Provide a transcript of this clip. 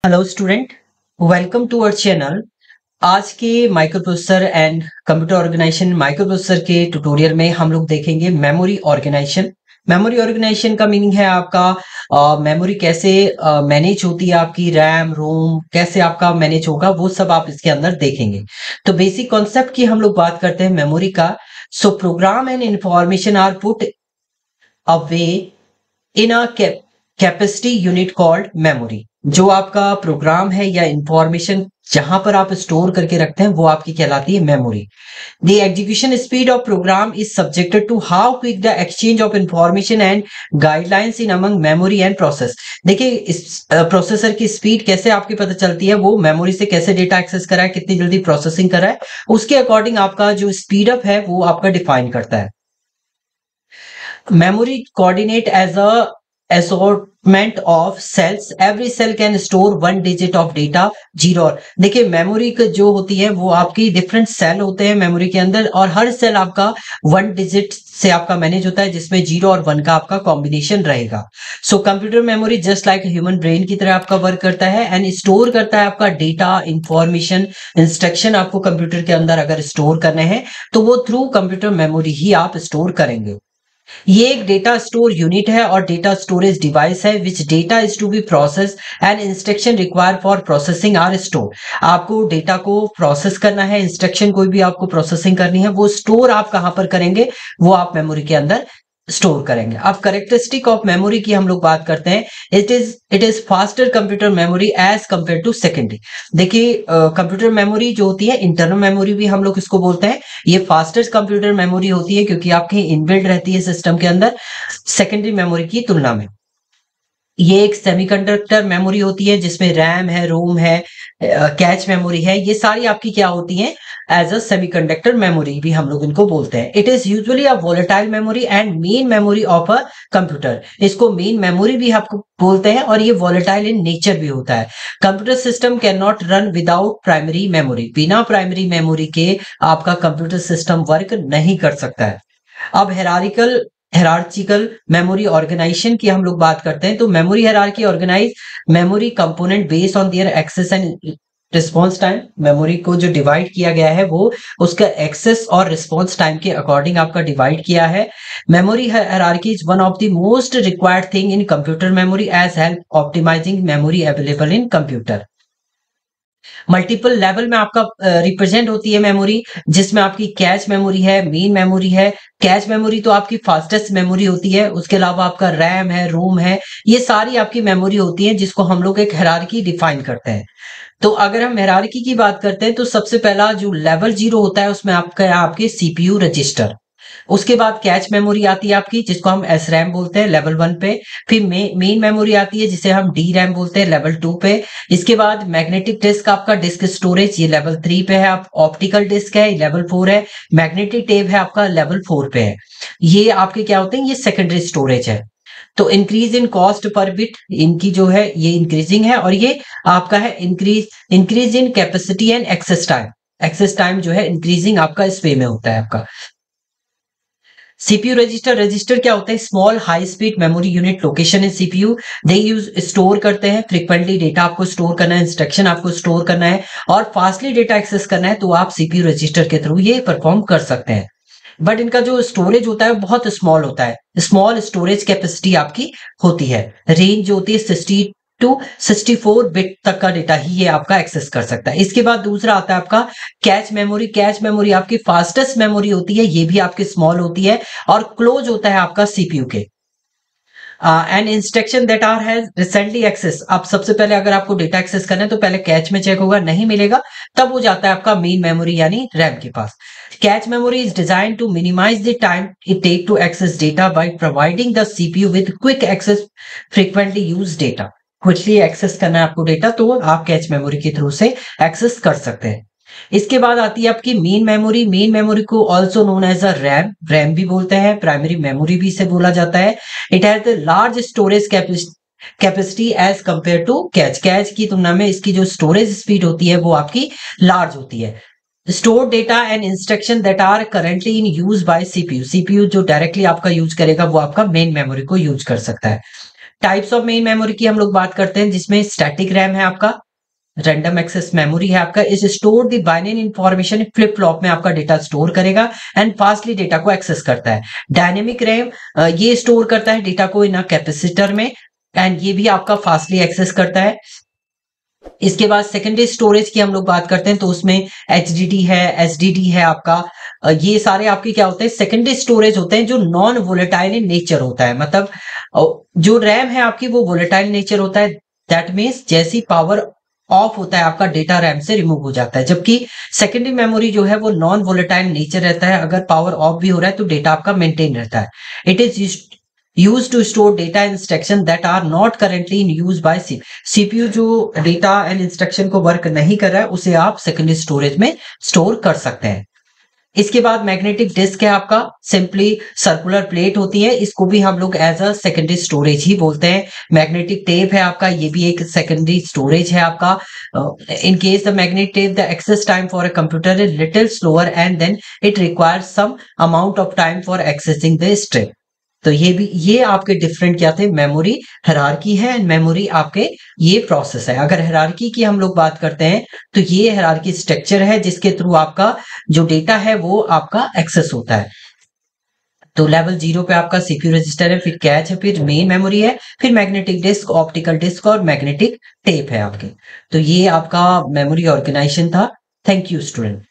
Hello student, welcome to our channel. आज के microprocessor and computer organisation microprocessor के tutorial में हम लोग देखेंगे मेमोरी ऑर्गेनाइजेशन। मेमोरी ऑर्गेनाइजेशन का मीनिंग है आपका मेमोरी कैसे मैनेज होती है, आपकी रैम रोम कैसे आपका मैनेज होगा, वो सब आप इसके अंदर देखेंगे। तो बेसिक कॉन्सेप्ट की हम लोग बात करते हैं मेमोरी का। So program and information are put away in a capacity unit called memory. जो आपका प्रोग्राम है या इंफॉर्मेशन जहां पर आप स्टोर करके रखते हैं वो आपकी कहलाती है memory. The execution speed of program is subjected to how quick the exchange of information and guidelines in among memory and process. देखिए इस प्रोसेसर की स्पीड कैसे आपकी पता चलती है, वो मेमोरी से कैसे डेटा एक्सेस करा है, कितनी जल्दी प्रोसेसिंग करा है, उसके अकॉर्डिंग आपका जो स्पीड अप है वो आपका डिफाइन करता है। Memory coordinate as a assortment of cells. Every cell can store one digit of data, zero. और देखिए मेमोरी जो होती है वो आपकी डिफरेंट सेल होते हैं मेमोरी के अंदर, और हर सेल आपका वन डिजिट से आपका मैनेज होता है, जिसमें जीरो और वन का आपका कॉम्बिनेशन रहेगा। So computer memory just like human brain की तरह आपका वर्क करता है एंड स्टोर करता है आपका डेटा, इंफॉर्मेशन, इंस्ट्रक्शन। आपको कंप्यूटर के अंदर अगर स्टोर करने हैं तो वो थ्रू कंप्यूटर मेमोरी ही आप स्टोर करेंगे। ये एक डेटा स्टोर यूनिट है और डेटा स्टोरेज डिवाइस है which data is to be process and instruction require for processing are store. आपको डेटा को प्रोसेस करना है, इंस्ट्रक्शन कोई भी आपको प्रोसेसिंग करनी है, वो स्टोर आप कहां पर करेंगे, वो आप मेमोरी के अंदर स्टोर करेंगे। अब कैरेक्टरिस्टिक ऑफ मेमोरी की हम लोग बात करते हैं। It is faster computer memory as compare to secondary. देखिए कंप्यूटर मेमोरी जो होती है, इंटरनल मेमोरी भी हम लोग इसको बोलते हैं, ये फास्टेस्ट कंप्यूटर मेमोरी होती है क्योंकि आपकी इनबिल्ट रहती है सिस्टम के अंदर सेकेंडरी मेमोरी की तुलना में। ये एक सेमीकंडक्टर मेमोरी होती है जिसमें रैम है, रोम है, कैच मेमोरी है, ये सारी आपकी क्या होती हैं, एज अ सेमीकंडक्टर मेमोरी भी हम लोग इनको बोलते हैं। It is usually a volatile memory and main memory of a computer. इसको मेन मेमोरी भी आपको बोलते हैं और ये वोलेटाइल इन नेचर भी होता है। Computer system can not run without primary memory. बिना प्राइमरी मेमोरी के आपका कंप्यूटर सिस्टम वर्क नहीं कर सकता है। अब हेरार्चिकल मेमोरी ऑर्गेनाइजेशन की हम लोग बात करते हैं। तो memory hierarchy organise memory component based on their access and response time. Memory को जो डिवाइड किया गया है वो उसका एक्सेस और रिस्पॉन्स टाइम के अकॉर्डिंग आपका डिवाइड किया है। Memory hierarchy is one of the most required thing in computer memory as help optimising memory available in computer. Multiple level में आपका रिप्रेजेंट होती है मेमोरी, जिसमें आपकी कैच मेमोरी है, मेन मेमोरी है। कैच मेमोरी तो आपकी फास्टेस्ट मेमोरी होती है, उसके अलावा आपका रैम है, रोम है, ये सारी आपकी मेमोरी होती है जिसको हम लोग एक हायरार्की डिफाइन करते हैं। तो अगर हम हायरार्की की बात करते हैं तो सबसे पहला जो लेवल जीरो होता है उसमें आपका आपके सीपीयू रजिस्टर। उसके बाद कैच मेमोरी आती है आपकी जिसको हम एस रैम बोलते हैं लेवल वन पे। फिर मेन मेमोरी आती है जिसे हम डी रैम बोलते हैं लेवल टू पे। इसके बाद मैग्नेटिक डिस्क, आपका डिस्क स्टोरेज, ये लेवल थ्री पे है। आप ऑप्टिकल डिस्क है, लेवल फोर है। मैग्नेटिक टेप है आपका लेवल फोर पे है। ये आपके क्या होते हैं, ये सेकेंडरी स्टोरेज है। तो increase in cost per bit, इनकी जो है ये इंक्रीजिंग है, और ये आपका है increase in capacity and access time. Access time जो है इंक्रीजिंग आपका इस वे में होता है आपका। सीपीयू रजिस्टर क्या होता है, small high speed memory unit location है सीपीयू। दे यूज स्टोर करते हैं फ्रिक्वेंटली डेटा, आपको स्टोर करना है, इंस्ट्रक्शन आपको स्टोर करना है और फास्टली डेटा एक्सेस करना है, तो आप सीपीयू रजिस्टर के थ्रू ये परफॉर्म कर सकते हैं। बट इनका जो स्टोरेज होता है बहुत स्मॉल होता है, स्मॉल स्टोरेज कैपेसिटी आपकी होती है। रेंज जो होती है 60 टू 64 बिट तक का डेटा ही ये आपका एक्सेस कर सकता है। इसके बाद दूसरा आता है आपका कैच मेमोरी। कैच मेमोरी आपकी फास्टेस्ट मेमोरी होती है, ये भी आपकी स्मॉल होती है और क्लोज होता है आपका सीपीयू के। And instruction that are has recently access. अब सबसे पहले अगर आपको डेटा एक्सेस करना है तो पहले कैच में चेक होगा, नहीं मिलेगा तब वो जाता है आपका मेन मेमोरी यानी रैम के पास। Cache memory is design to minimize the time it take to access data by providing the CPU with quick access frequently use data. Quickly access करना है आपको डेटा तो आप कैच मेमोरी के through से एक्सेस कर सकते हैं। इसके बाद आती है आपकी मेन मेमोरी। मेन मेमोरी को also known as a RAM, RAM भी बोलते हैं, प्राइमरी मेमोरी भी इसे बोला जाता है। It has the large storage capacity as compare to cache. Cache की तुलना में इसकी जो स्टोरेज स्पीड होती है वो आपकी लार्ज होती है। Store data and instruction that are currently in use by CPU. CPU जो डायरेक्टली आपका यूज करेगा वो आपका मेन मेमोरी को यूज कर सकता है। टाइप्स ऑफ मेन मेमोरी की हम लोग बात करते हैं, जिसमें स्टैटिक रैम है आपका, रैंडम एक्सेस मेमोरी है आपका, is store the binary information, flip flop में आपका डेटा स्टोर करेगा एंड फास्टली डेटा को एक्सेस करता है। डायनेमिक रैम ये स्टोर करता है डेटा को इन अ कैपेसिटर में एंड ये भी आपका फास्टली एक्सेस करता है। इसके बाद सेकेंडरी स्टोरेज की हम लोग बात करते हैं तो उसमें एचडीडी है, एसडीडी है आपका, ये सारे आपके क्या होते हैं, सेकेंडरी स्टोरेज होते हैं जो नॉन वोलेटाइल इन नेचर होता है। मतलब जो रैम है आपकी वो वोलेटाइल नेचर होता है, दैट मीन्स जैसी पावर ऑफ होता है आपका डेटा रैम से रिमूव हो जाता है, जबकि सेकेंडरी मेमोरी जो है वो नॉन वोलेटाइल नेचर रहता है, अगर पावर ऑफ भी हो रहा है तो डेटा आपका मेंटेन रहता है। It is used to store data and instruction that are not currently in use by CPU। जो डेटा एंड इंस्ट्रक्शन को वर्क नहीं कर रहा है उसे आप सेकेंडरी स्टोरेज में स्टोर कर सकते हैं। इसके बाद मैग्नेटिक डिस्क है आपका, सिंपली सर्कुलर प्लेट होती है, इसको भी हम लोग एज अ सेकेंडरी स्टोरेज ही बोलते हैं। मैग्नेटिक टेप है आपका, ये भी एक सेकेंडरी स्टोरेज है आपका। In case the magnetic tape the access time for a computer is little slower and then it requires some amount of time for accessing the strip. तो ये आपके डिफरेंट क्या थे, मेमोरी हायरार्की है and memory आपके ये process है। अगर हायरार्की की हम लोग बात करते हैं तो ये हायरार्की स्ट्रक्चर है जिसके थ्रू आपका जो डेटा है वो आपका एक्सेस होता है। तो लेवल 0 पे आपका सीपीयू रजिस्टर है, फिर कैच है, फिर मेन मेमोरी है, फिर मैग्नेटिक डिस्क, ऑप्टिकल डिस्क और मैग्नेटिक टेप है आपके। तो ये आपका मेमोरी ऑर्गेनाइजेशन था। Thank you student.